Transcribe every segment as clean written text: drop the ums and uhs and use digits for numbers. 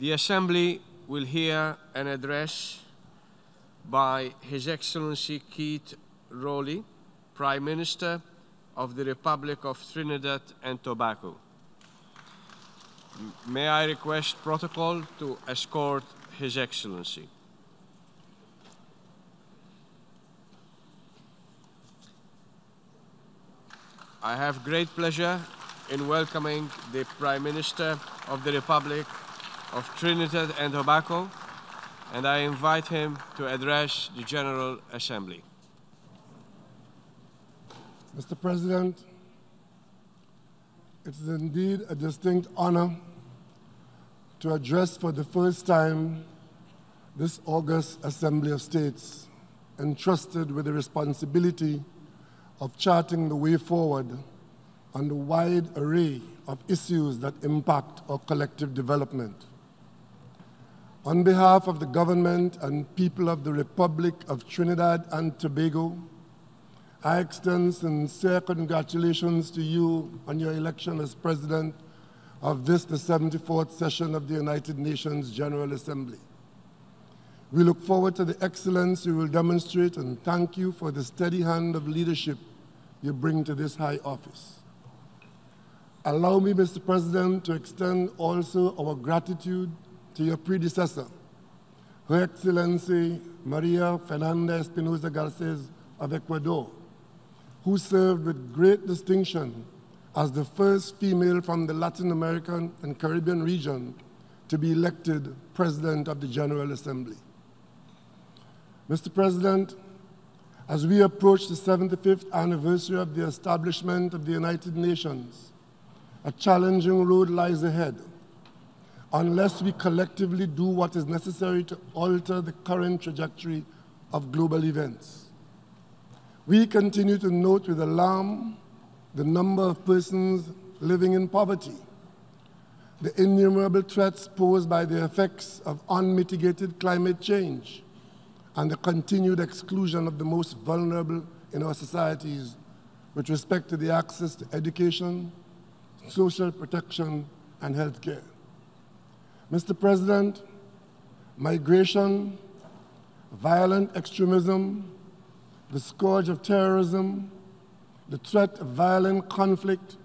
The Assembly will hear an address by His Excellency Keith Rowley, Prime Minister of the Republic of Trinidad and Tobago. May I request protocol to escort His Excellency. I have great pleasure in welcoming the Prime Minister of the Republic of Trinidad and Tobago, and I invite him to address the General Assembly. Mr. President, it is indeed a distinct honor to address for the first time this august Assembly of States, entrusted with the responsibility of charting the way forward on the wide array of issues that impact our collective development. On behalf of the government and people of the Republic of Trinidad and Tobago, I extend sincere congratulations to you on your election as President of this, the 74th session of the United Nations General Assembly. We look forward to the excellence you will demonstrate and thank you for the steady hand of leadership you bring to this high office. Allow me, Mr. President, to extend also our gratitude to your predecessor, Her Excellency Maria Fernanda Espinosa Garces of Ecuador, who served with great distinction as the first female from the Latin American and Caribbean region to be elected President of the General Assembly. Mr. President, as we approach the 75th anniversary of the establishment of the United Nations, a challenging road lies ahead, unless we collectively do what is necessary to alter the current trajectory of global events. We continue to note with alarm the number of persons living in poverty, the innumerable threats posed by the effects of unmitigated climate change, and the continued exclusion of the most vulnerable in our societies with respect to the access to education, social protection, and health care. Mr. President, migration, violent extremism, the scourge of terrorism, the threat of violent conflict,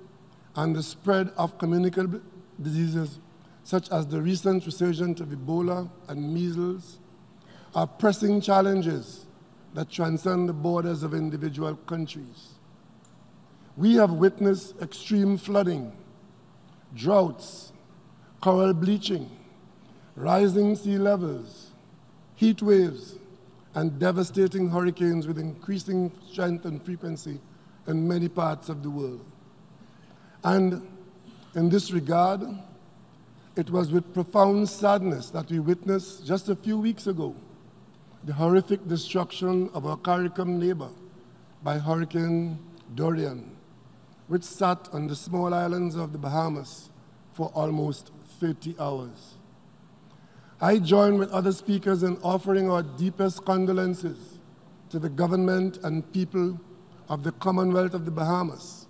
and the spread of communicable diseases, such as the recent resurgence of Ebola and measles, are pressing challenges that transcend the borders of individual countries. We have witnessed extreme flooding, droughts, coral bleaching, rising sea levels, heat waves, and devastating hurricanes with increasing strength and frequency in many parts of the world. And in this regard, it was with profound sadness that we witnessed just a few weeks ago the horrific destruction of our CARICOM neighbor by Hurricane Dorian, which sat on the small islands of the Bahamas for almost 30 hours. I join with other speakers in offering our deepest condolences to the government and people of the Commonwealth of the Bahamas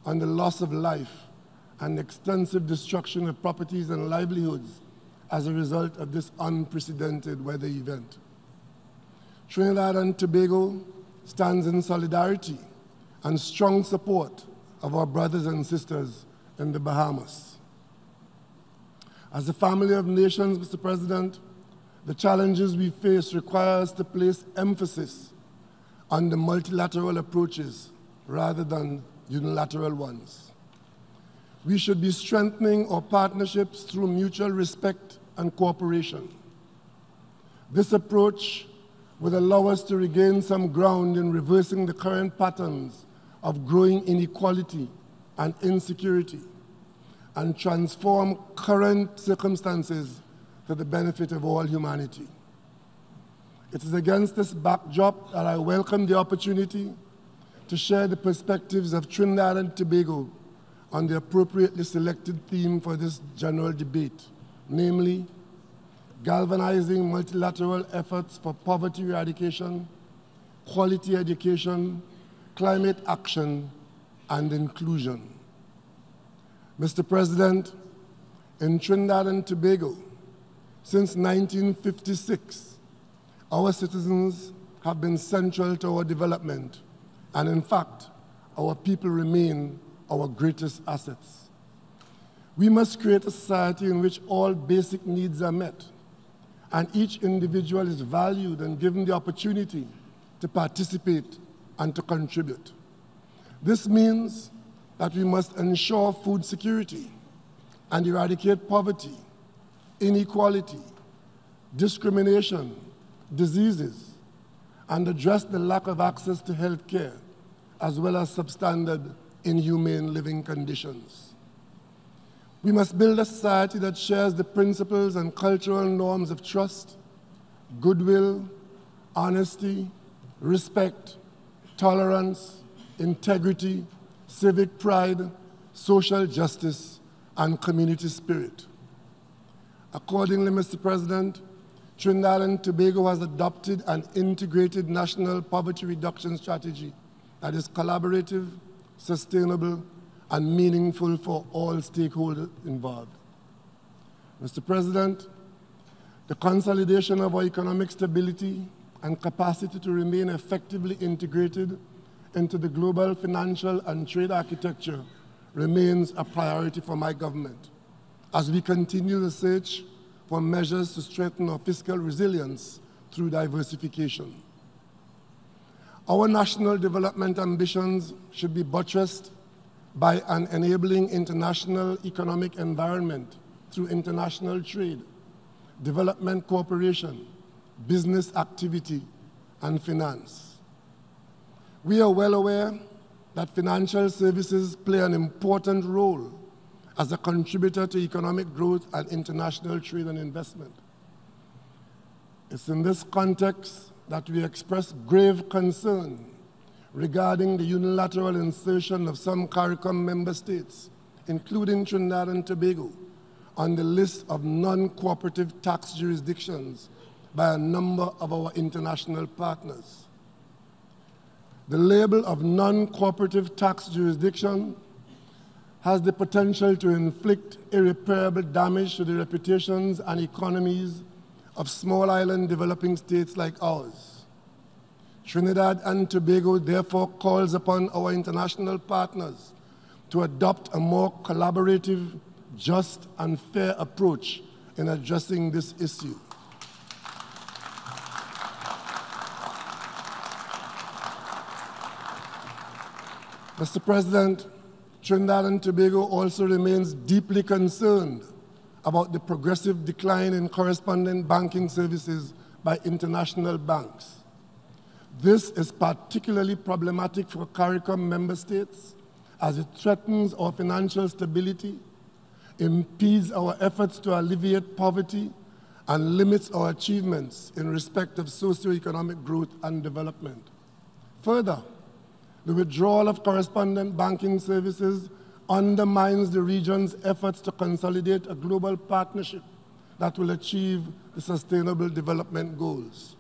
on the loss of life and extensive destruction of properties and livelihoods as a result of this unprecedented weather event. Trinidad and Tobago stands in solidarity and strong support of our brothers and sisters in the Bahamas. As a family of nations, Mr. President, the challenges we face require us to place emphasis on the multilateral approaches rather than unilateral ones. We should be strengthening our partnerships through mutual respect and cooperation. This approach would allow us to regain some ground in reversing the current patterns of growing inequality and insecurity, and transform current circumstances to the benefit of all humanity. It is against this backdrop that I welcome the opportunity to share the perspectives of Trinidad and Tobago on the appropriately selected theme for this general debate, namely, galvanizing multilateral efforts for poverty eradication, quality education, climate action, and inclusion. Mr. President, in Trinidad and Tobago, Since 1956, our citizens have been central to our development, and in fact, our people remain our greatest assets. We must create a society in which all basic needs are met, and each individual is valued and given the opportunity to participate and to contribute. This means that we must ensure food security and eradicate poverty, inequality, discrimination, diseases, and address the lack of access to health care, as well as substandard, inhumane living conditions. We must build a society that shares the principles and cultural norms of trust, goodwill, honesty, respect, tolerance, integrity, civic pride, social justice, and community spirit. Accordingly, Mr. President, Trinidad and Tobago has adopted an integrated national poverty reduction strategy that is collaborative, sustainable, and meaningful for all stakeholders involved. Mr. President, the consolidation of our economic stability and capacity to remain effectively integrated into the global financial and trade architecture remains a priority for my government as we continue the search for measures to strengthen our fiscal resilience through diversification. Our national development ambitions should be buttressed by an enabling international economic environment through international trade, development cooperation, business activity, and finance. We are well aware that financial services play an important role as a contributor to economic growth and international trade and investment. It's in this context that we express grave concern regarding the unilateral insertion of some CARICOM member states, including Trinidad and Tobago, on the list of non-cooperative tax jurisdictions by a number of our international partners. The label of non-cooperative tax jurisdiction has the potential to inflict irreparable damage to the reputations and economies of small island developing states like ours. Trinidad and Tobago therefore calls upon our international partners to adopt a more collaborative, just, and fair approach in addressing this issue. Mr. President, Trinidad and Tobago also remains deeply concerned about the progressive decline in correspondent banking services by international banks. This is particularly problematic for CARICOM member states as it threatens our financial stability, impedes our efforts to alleviate poverty, and limits our achievements in respect of socio-economic growth and development. Further, the withdrawal of correspondent banking services undermines the region's efforts to consolidate a global partnership that will achieve the Sustainable Development Goals.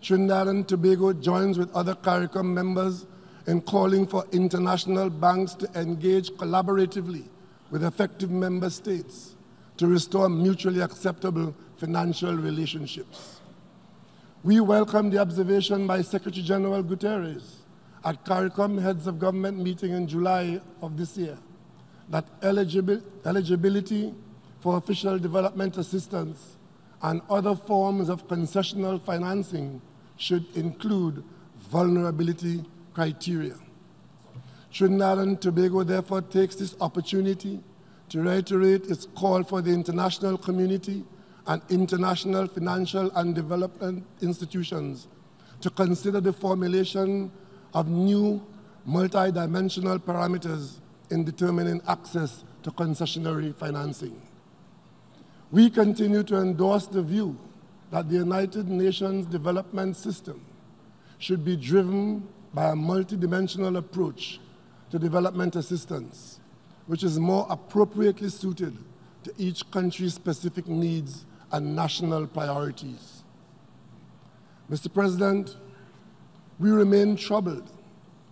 Trinidad and Tobago joins with other CARICOM members in calling for international banks to engage collaboratively with effective member states to restore mutually acceptable financial relationships. We welcome the observation by Secretary General Guterres at CARICOM Heads of Government meeting in July of this year that eligibility for official development assistance and other forms of concessional financing should include vulnerability criteria. Trinidad and Tobago therefore takes this opportunity to reiterate its call for the international community and international financial and development institutions to consider the formulation of new multidimensional parameters in determining access to concessionary financing. We continue to endorse the view that the United Nations development system should be driven by a multidimensional approach to development assistance, which is more appropriately suited to each country's specific needs and national priorities. Mr. President, we remain troubled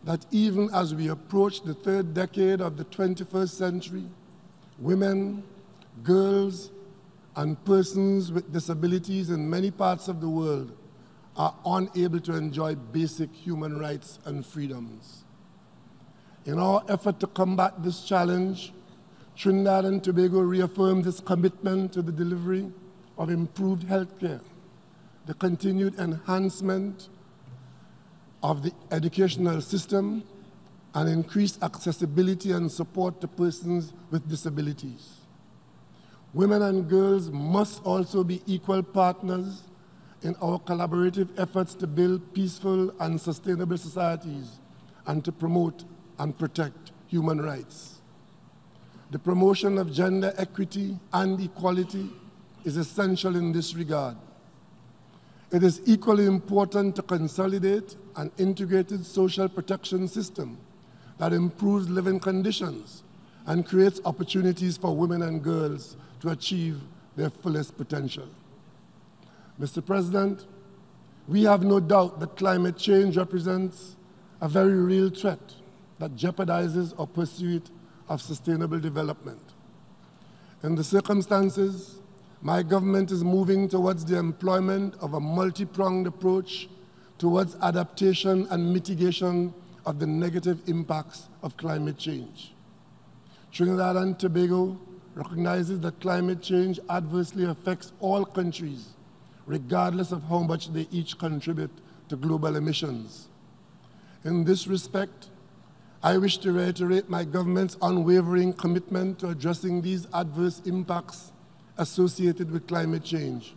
that even as we approach the third decade of the 21st century, women, girls, and persons with disabilities in many parts of the world are unable to enjoy basic human rights and freedoms. In our effort to combat this challenge, Trinidad and Tobago reaffirms its commitment to the delivery of improved health care, the continued enhancement of the educational system, and increased accessibility and support to persons with disabilities. Women and girls must also be equal partners in our collaborative efforts to build peaceful and sustainable societies and to promote and protect human rights. The promotion of gender equity and equality is essential in this regard. It is equally important to consolidate an integrated social protection system that improves living conditions and creates opportunities for women and girls to achieve their fullest potential. Mr. President, we have no doubt that climate change represents a very real threat that jeopardizes our pursuit of sustainable development. In the circumstances, my government is moving towards the employment of a multi-pronged approach towards adaptation and mitigation of the negative impacts of climate change. Trinidad and Tobago recognizes that climate change adversely affects all countries, regardless of how much they each contribute to global emissions. In this respect, I wish to reiterate my government's unwavering commitment to addressing these adverse impacts associated with climate change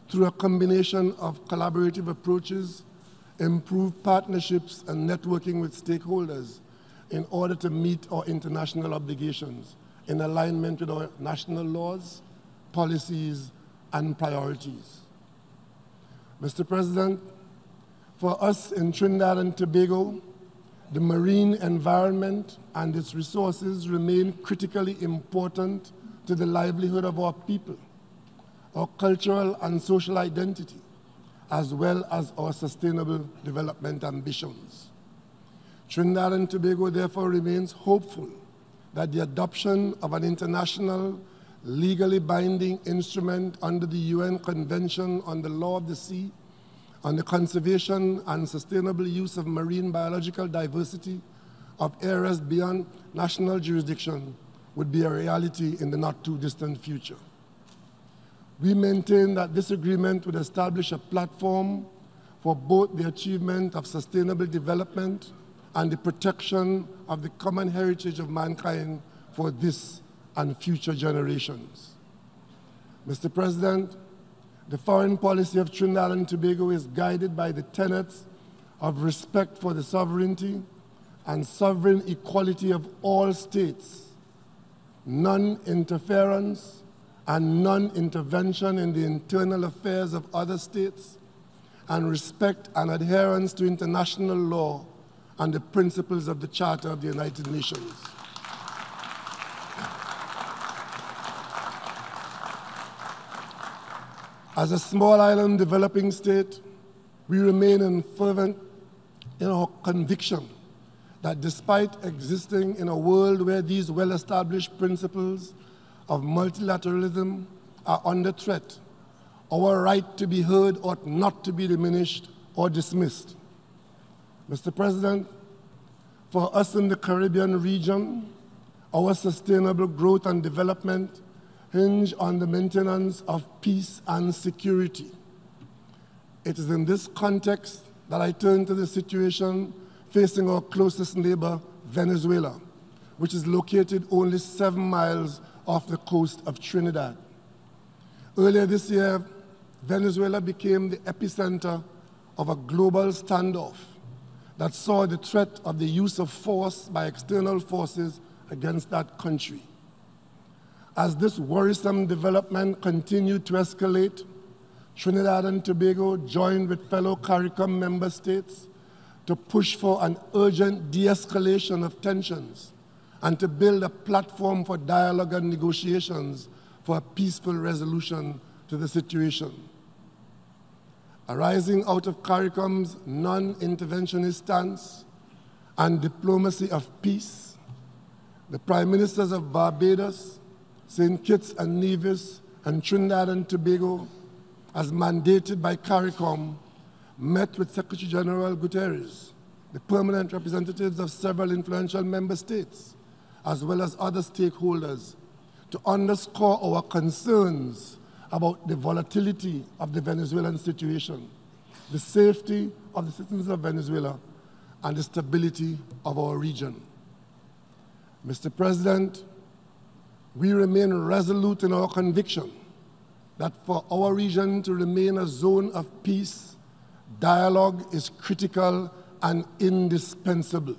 through a combination of collaborative approaches, improved partnerships, and networking with stakeholders in order to meet our international obligations in alignment with our national laws, policies, and priorities. Mr. President, for us in Trinidad and Tobago, the marine environment and its resources remain critically important to the livelihood of our people, our cultural and social identity, as well as our sustainable development ambitions. Trinidad and Tobago therefore remains hopeful that the adoption of an international, legally binding instrument under the UN Convention on the Law of the Sea, on the conservation and sustainable use of marine biological diversity of areas beyond national jurisdiction would be a reality in the not-too-distant future. We maintain that this agreement would establish a platform for both the achievement of sustainable development and the protection of the common heritage of mankind for this and future generations. Mr. President, the foreign policy of Trinidad and Tobago is guided by the tenets of respect for the sovereignty and sovereign equality of all states, non-interference and non-intervention in the internal affairs of other states, and respect and adherence to international law and the principles of the Charter of the United Nations. As a small island developing state, we remain fervent in our conviction that despite existing in a world where these well-established principles of multilateralism are under threat, our right to be heard ought not to be diminished or dismissed. Mr. President, for us in the Caribbean region, our sustainable growth and development hinge on the maintenance of peace and security. It is in this context that I turn to the situation facing our closest neighbor, Venezuela, which is located only 7 miles off the coast of Trinidad. Earlier this year, Venezuela became the epicenter of a global standoff that saw the threat of the use of force by external forces against that country. As this worrisome development continued to escalate, Trinidad and Tobago joined with fellow CARICOM member states to push for an urgent de-escalation of tensions and to build a platform for dialogue and negotiations for a peaceful resolution to the situation. Arising out of CARICOM's non-interventionist stance and diplomacy of peace, the Prime Ministers of Barbados, St. Kitts and Nevis, and Trinidad and Tobago, as mandated by CARICOM, met with Secretary General Guterres, the permanent representatives of several influential member states, as well as other stakeholders, to underscore our concerns about the volatility of the Venezuelan situation, the safety of the citizens of Venezuela, and the stability of our region. Mr. President, we remain resolute in our conviction that for our region to remain a zone of peace, dialogue is critical and indispensable.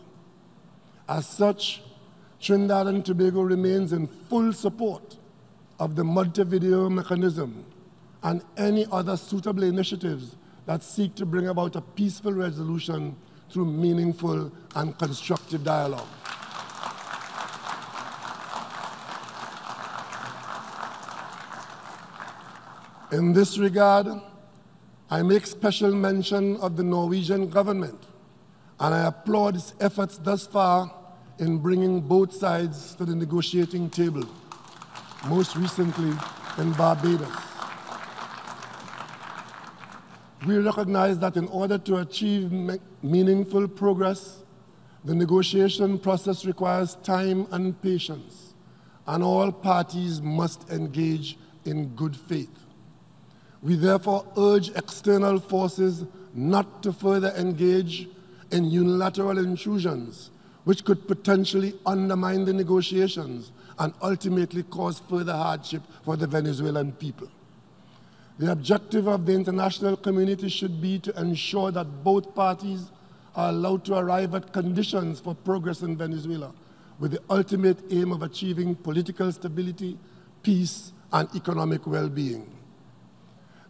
As such, Trinidad and Tobago remains in full support of the Montevideo mechanism and any other suitable initiatives that seek to bring about a peaceful resolution through meaningful and constructive dialogue. In this regard, I make special mention of the Norwegian government, and I applaud its efforts thus far in bringing both sides to the negotiating table, most recently in Barbados. We recognize that in order to achieve meaningful progress, the negotiation process requires time and patience, and all parties must engage in good faith. We therefore urge external forces not to further engage in unilateral intrusions, which could potentially undermine the negotiations and ultimately cause further hardship for the Venezuelan people. The objective of the international community should be to ensure that both parties are allowed to arrive at conditions for progress in Venezuela, with the ultimate aim of achieving political stability, peace, and economic well-being.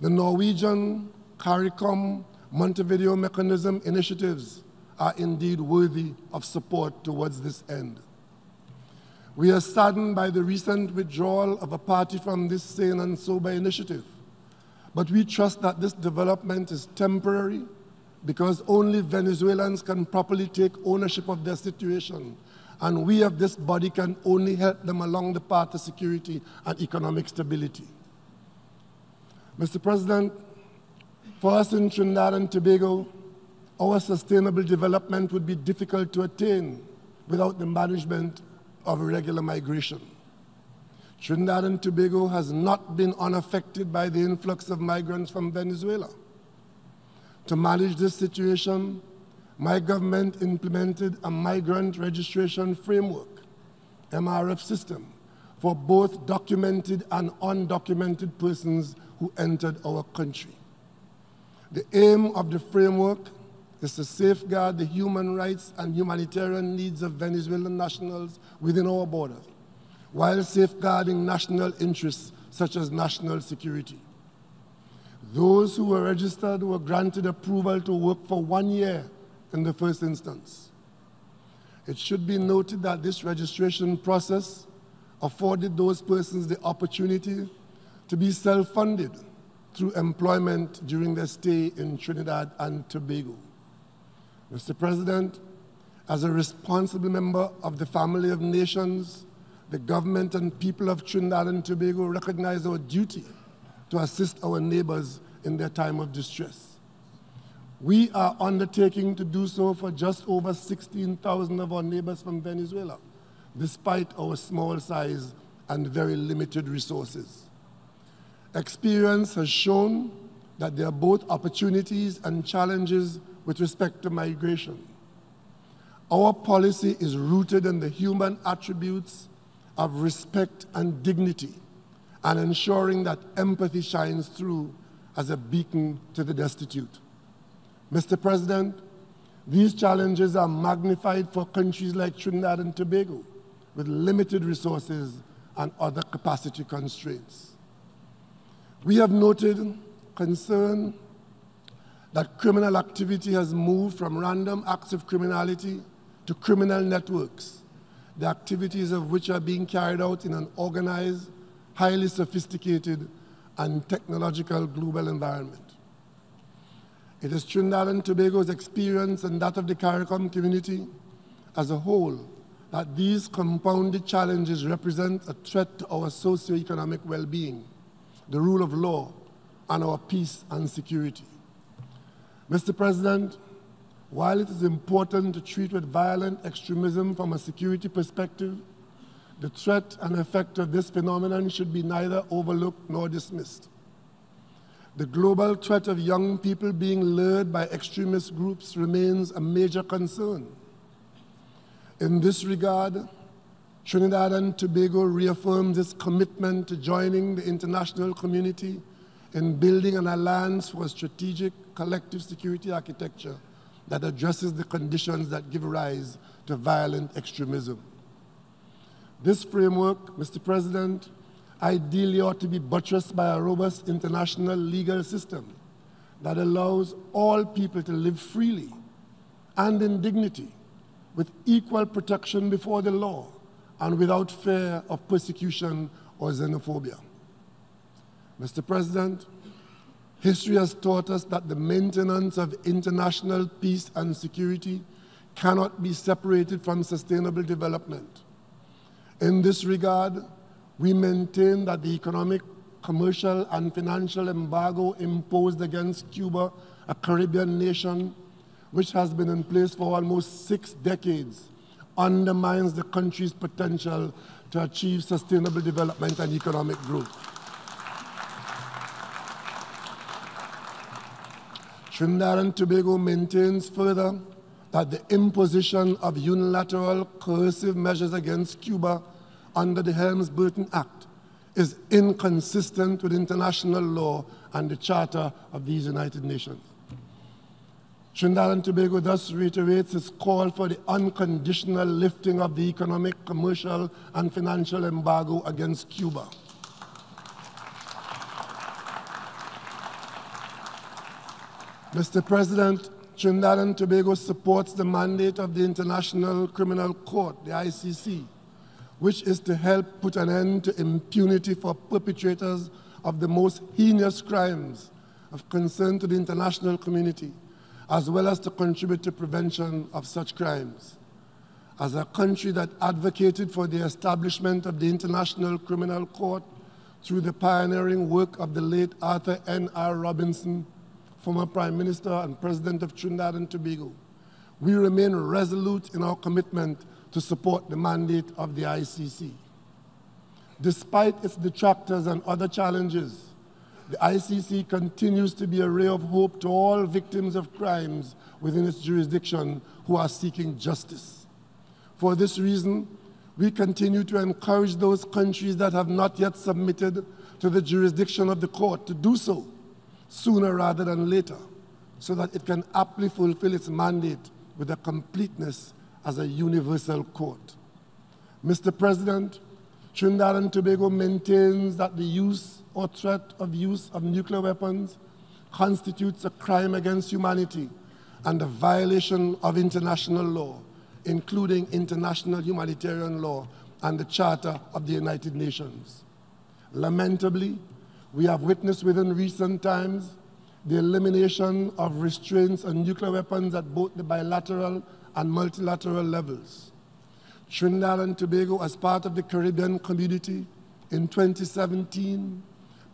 The Norwegian CARICOM Montevideo mechanism initiatives are indeed worthy of support towards this end. We are saddened by the recent withdrawal of a party from this sane and sober initiative, but we trust that this development is temporary because only Venezuelans can properly take ownership of their situation, and we of this body can only help them along the path to security and economic stability. Mr. President, for us in Trinidad and Tobago, our sustainable development would be difficult to attain without the management of irregular migration. Trinidad and Tobago has not been unaffected by the influx of migrants from Venezuela. To manage this situation, my government implemented a migrant registration framework, MRF system, for both documented and undocumented persons who entered our country. The aim of the framework is to safeguard the human rights and humanitarian needs of Venezuelan nationals within our borders, while safeguarding national interests such as national security. Those who were registered were granted approval to work for 1 year in the first instance. It should be noted that this registration process afforded those persons the opportunity to be self-funded through employment during their stay in Trinidad and Tobago. Mr. President, as a responsible member of the family of nations, the government and people of Trinidad and Tobago recognize our duty to assist our neighbors in their time of distress. We are undertaking to do so for just over 16,000 of our neighbors from Venezuela, despite our small size and very limited resources. Experience has shown that there are both opportunities and challenges with respect to migration. Our policy is rooted in the human attributes of respect and dignity, and ensuring that empathy shines through as a beacon to the destitute. Mr. President, these challenges are magnified for countries like Trinidad and Tobago, with limited resources and other capacity constraints. We have noted concern that criminal activity has moved from random acts of criminality to criminal networks, the activities of which are being carried out in an organized, highly sophisticated, and technological global environment. It is Trinidad and Tobago's experience and that of the CARICOM community as a whole that these compounded challenges represent a threat to our socio-economic well-being the rule of law, and our peace and security. Mr. President, while it is important to treat with violent extremism from a security perspective, the threat and effect of this phenomenon should be neither overlooked nor dismissed. The global threat of young people being lured by extremist groups remains a major concern. In this regard, Trinidad and Tobago reaffirms its commitment to joining the international community in building an alliance for a strategic collective security architecture that addresses the conditions that give rise to violent extremism. This framework, Mr. President, ideally ought to be buttressed by a robust international legal system that allows all people to live freely and in dignity with equal protection before the law and without fear of persecution or xenophobia. Mr. President, history has taught us that the maintenance of international peace and security cannot be separated from sustainable development. In this regard, we maintain that the economic, commercial, and financial embargo imposed against Cuba, a Caribbean nation which has been in place for almost 6 decades, undermines the country's potential to achieve sustainable development and economic growth. Trinidad and Tobago maintains further that the imposition of unilateral coercive measures against Cuba under the Helms-Burton Act is inconsistent with international law and the Charter of these United Nations. Trinidad and Tobago thus reiterates its call for the unconditional lifting of the economic, commercial, and financial embargo against Cuba. Mr. President, Trinidad and Tobago supports the mandate of the International Criminal Court, the ICC, which is to help put an end to impunity for perpetrators of the most heinous crimes of concern to the international community, as well as to contribute to prevention of such crimes. As a country that advocated for the establishment of the International Criminal Court through the pioneering work of the late Arthur N.R. Robinson, former Prime Minister and President of Trinidad and Tobago, we remain resolute in our commitment to support the mandate of the ICC. Despite its detractors and other challenges, the ICC continues to be a ray of hope to all victims of crimes within its jurisdiction who are seeking justice. For this reason, we continue to encourage those countries that have not yet submitted to the jurisdiction of the court to do so sooner rather than later, so that it can aptly fulfill its mandate with a completeness as a universal court. Mr. President, Trinidad and Tobago maintains that the use or threat of use of nuclear weapons constitutes a crime against humanity and a violation of international law, including international humanitarian law and the Charter of the United Nations. Lamentably, we have witnessed within recent times the elimination of restraints on nuclear weapons at both the bilateral and multilateral levels. Trinidad and Tobago, as part of the Caribbean community, in 2017,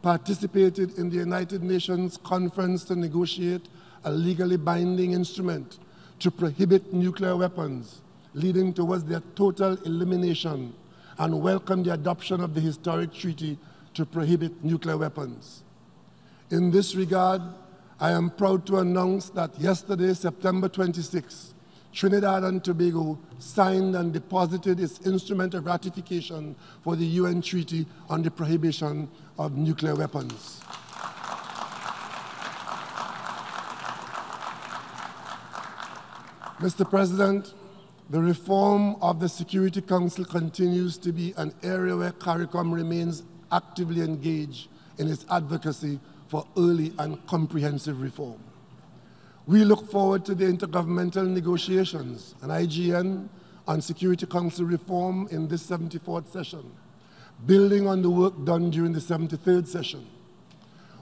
participated in the United Nations conference to negotiate a legally binding instrument to prohibit nuclear weapons, leading towards their total elimination, and welcomed the adoption of the historic treaty to prohibit nuclear weapons. In this regard, I am proud to announce that yesterday, September 26, Trinidad and Tobago signed and deposited its instrument of ratification for the UN Treaty on the Prohibition of Nuclear Weapons. Mr. President, the reform of the Security Council continues to be an area where CARICOM remains actively engaged in its advocacy for early and comprehensive reform. We look forward to the intergovernmental negotiations, an IGN, on Security Council reform in this 74th session, building on the work done during the 73rd session.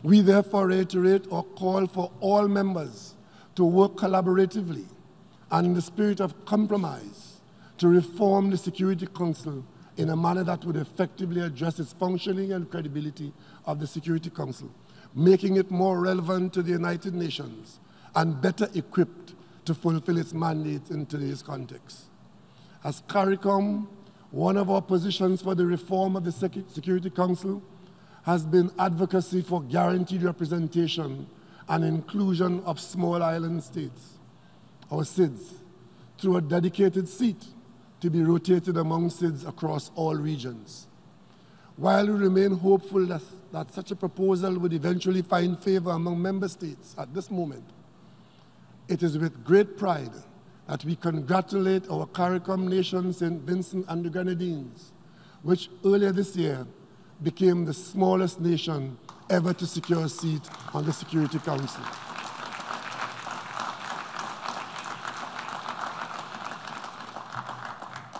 We therefore reiterate or call for all members to work collaboratively and in the spirit of compromise to reform the Security Council in a manner that would effectively address its functioning and credibility of the Security Council, making it more relevant to the United Nations and better equipped to fulfill its mandate in today's context. As CARICOM, one of our positions for the reform of the Security Council has been advocacy for guaranteed representation and inclusion of small island states, or SIDS, through a dedicated seat to be rotated among SIDS across all regions. While we remain hopeful that such a proposal would eventually find favor among member states at this moment, it is with great pride that we congratulate our CARICOM nation, St. Vincent and the Grenadines, which earlier this year became the smallest nation ever to secure a seat on the Security Council.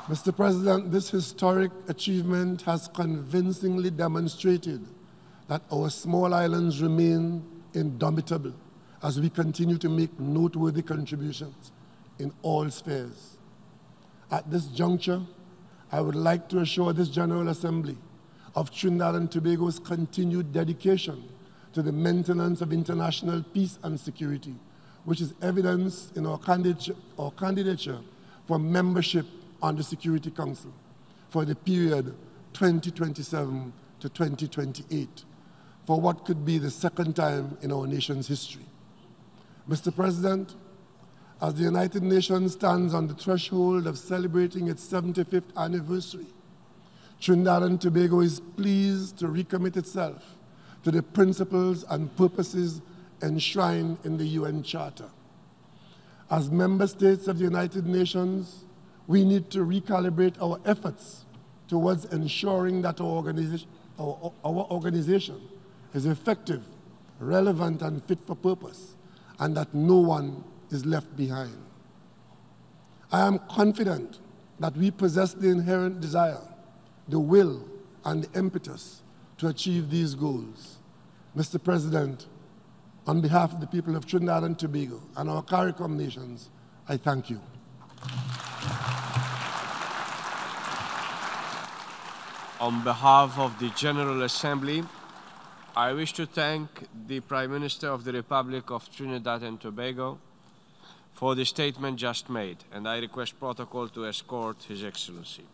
Mr. President, this historic achievement has convincingly demonstrated that our small islands remain indomitable as we continue to make noteworthy contributions in all spheres. At this juncture, I would like to assure this General Assembly of Trinidad and Tobago's continued dedication to the maintenance of international peace and security, which is evidenced in our candidature for membership on the Security Council for the period 2027 to 2028, for what could be the second time in our nation's history. Mr. President, as the United Nations stands on the threshold of celebrating its 75th anniversary, Trinidad and Tobago is pleased to recommit itself to the principles and purposes enshrined in the UN Charter. As member states of the United Nations, we need to recalibrate our efforts towards ensuring that our organization is effective, relevant, and fit for purpose, and that no one is left behind. I am confident that we possess the inherent desire, the will, and the impetus to achieve these goals. Mr. President, on behalf of the people of Trinidad and Tobago and our CARICOM nations, I thank you. On behalf of the General Assembly, I wish to thank the Prime Minister of the Republic of Trinidad and Tobago for the statement just made, and I request protocol to escort His Excellency.